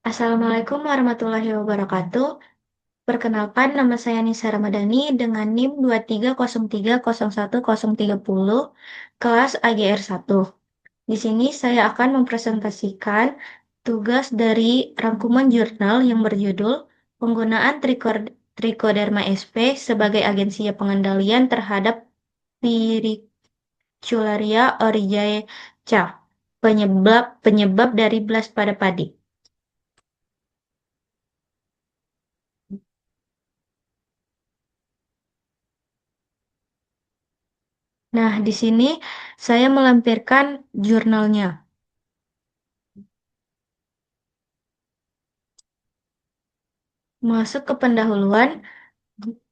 Assalamualaikum warahmatullahi wabarakatuh. Perkenalkan, nama saya Nisa Ramadhani dengan NIM 230301030, kelas AGR 1. Di sini saya akan mempresentasikan tugas dari rangkuman jurnal yang berjudul Penggunaan Trichoderma sp sebagai agensi pengendalian terhadap Pyricularia oryzae, penyebab dari belas pada padi. Nah, di sini saya melampirkan jurnalnya. Masuk ke pendahuluan,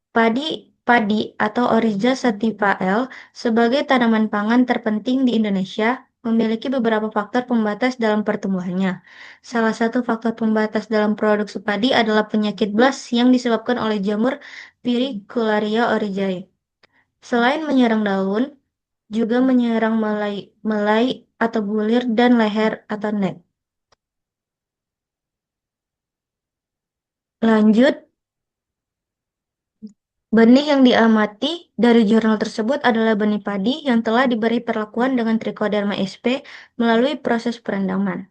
padi padi atau Oryza sativa L sebagai tanaman pangan terpenting di Indonesia memiliki beberapa faktor pembatas dalam pertumbuhannya. Salah satu faktor pembatas dalam produksi padi adalah penyakit BLAS yang disebabkan oleh jamur Pyricularia oryzae. Selain menyerang daun, juga menyerang melai atau bulir dan leher atau net. Lanjut, benih yang diamati dari jurnal tersebut adalah benih padi yang telah diberi perlakuan dengan Trichoderma sp melalui proses perendaman.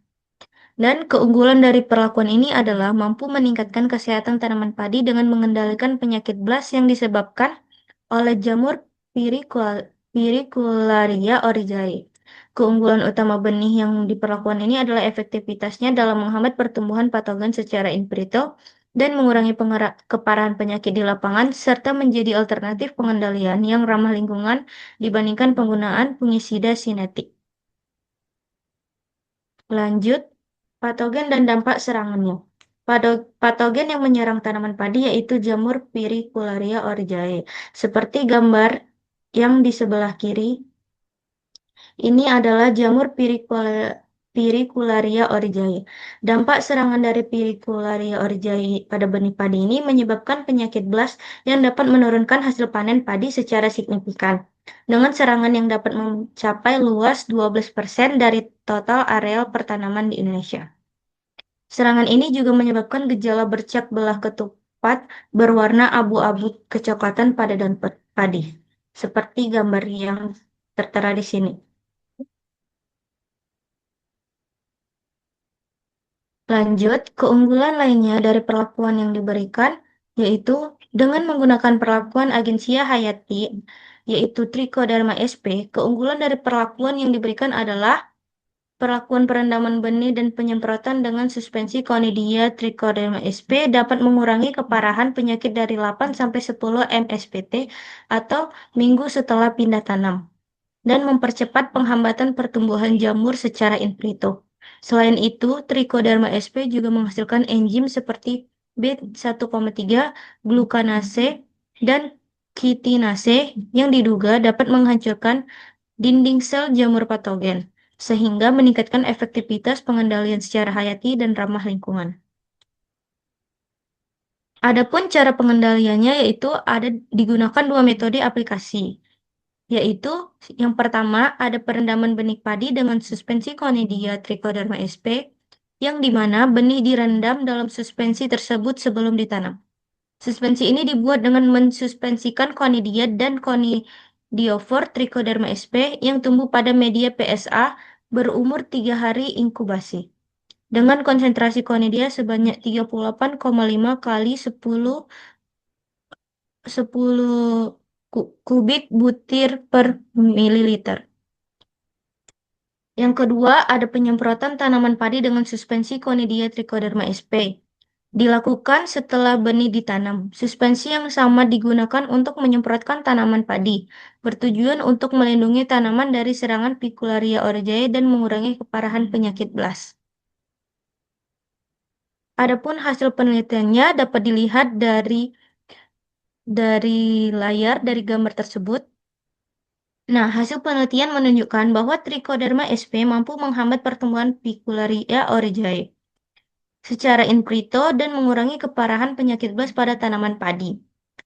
Dan keunggulan dari perlakuan ini adalah mampu meningkatkan kesehatan tanaman padi dengan mengendalikan penyakit BLAS yang disebabkan oleh jamur Pyricularia oryzae. Keunggulan utama benih yang diperlakukan ini adalah efektivitasnya dalam menghambat pertumbuhan patogen secara in vitro dan mengurangi keparahan penyakit di lapangan, serta menjadi alternatif pengendalian yang ramah lingkungan dibandingkan penggunaan fungisida sinetik. Lanjut, patogen dan dampak serangannya. Patogen yang menyerang tanaman padi yaitu jamur Pyricularia oryzae. Seperti gambar yang di sebelah kiri, ini adalah jamur Pyricularia oryzae. Dampak serangan dari Pyricularia oryzae pada benih padi ini menyebabkan penyakit BLAS yang dapat menurunkan hasil panen padi secara signifikan. Dengan serangan yang dapat mencapai luas 12% dari total areal pertanaman di Indonesia. Serangan ini juga menyebabkan gejala bercak belah ketupat berwarna abu-abu kecoklatan pada daun padi, seperti gambar yang tertera di sini. Lanjut, keunggulan lainnya dari perlakuan yang diberikan, yaitu dengan menggunakan perlakuan agensia hayati, yaitu Trichoderma sp, keunggulan dari perlakuan yang diberikan adalah perlakuan perendaman benih dan penyemprotan dengan suspensi Conidia Trichoderma sp dapat mengurangi keparahan penyakit dari 8-10 mSPT atau minggu setelah pindah tanam dan mempercepat penghambatan pertumbuhan jamur secara in vitro. Selain itu, Trichoderma sp juga menghasilkan enzim seperti B1,3 glukanase dan kitinase yang diduga dapat menghancurkan dinding sel jamur patogen, sehingga meningkatkan efektivitas pengendalian secara hayati dan ramah lingkungan. Adapun cara pengendaliannya yaitu ada digunakan dua metode aplikasi, yaitu yang pertama ada perendaman benih padi dengan suspensi Conidia Trichoderma sp, yang dimana benih direndam dalam suspensi tersebut sebelum ditanam. Suspensi ini dibuat dengan mensuspensikan Conidia dan Conidiophor Trichoderma sp yang tumbuh pada media PSA berumur 3 hari inkubasi dengan konsentrasi Conidia sebanyak 38,5 kali 10 kubik butir per mililiter. Yang kedua, ada penyemprotan tanaman padi dengan suspensi Conidia Trichoderma sp. Dilakukan setelah benih ditanam. Suspensi yang sama digunakan untuk menyemprotkan tanaman padi, bertujuan untuk melindungi tanaman dari serangan Pyricularia oryzae dan mengurangi keparahan penyakit BLAS. Adapun hasil penelitiannya dapat dilihat dari layar dari gambar tersebut. Nah, hasil penelitian menunjukkan bahwa Trichoderma sp mampu menghambat pertumbuhan Pyricularia oryzae secara in vitro dan mengurangi keparahan penyakit BLAS pada tanaman padi.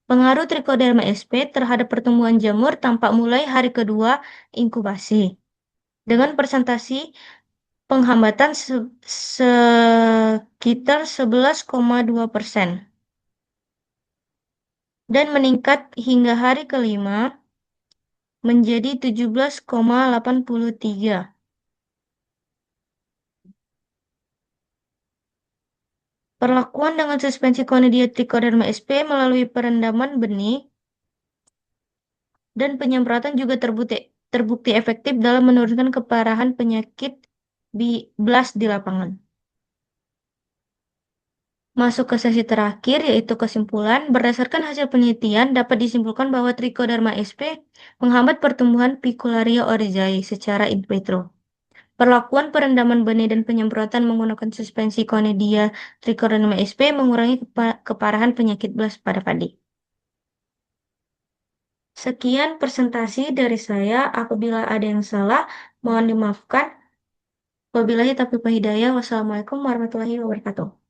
Pengaruh Trichoderma sp terhadap pertumbuhan jamur tampak mulai hari kedua inkubasi, dengan presentasi penghambatan sekitar 11,2% dan meningkat hingga hari kelima menjadi 17,83. Perlakuan dengan suspensi Conidia Trichoderma sp melalui perendaman benih dan penyemprotan juga terbukti efektif dalam menurunkan keparahan penyakit BLAST di lapangan. Masuk ke sesi terakhir, yaitu kesimpulan. Berdasarkan hasil penelitian, dapat disimpulkan bahwa Trichoderma sp menghambat pertumbuhan Picularia oryzae secara in vitro. Perlakuan perendaman benih dan penyemprotan menggunakan suspensi Conidia Trichoderma sp mengurangi keparahan penyakit BLAST pada padi. Sekian presentasi dari saya. Apabila ada yang salah, mohon dimaafkan. Wabillahi taufiq wal hidayah. Wassalamualaikum warahmatullahi wabarakatuh.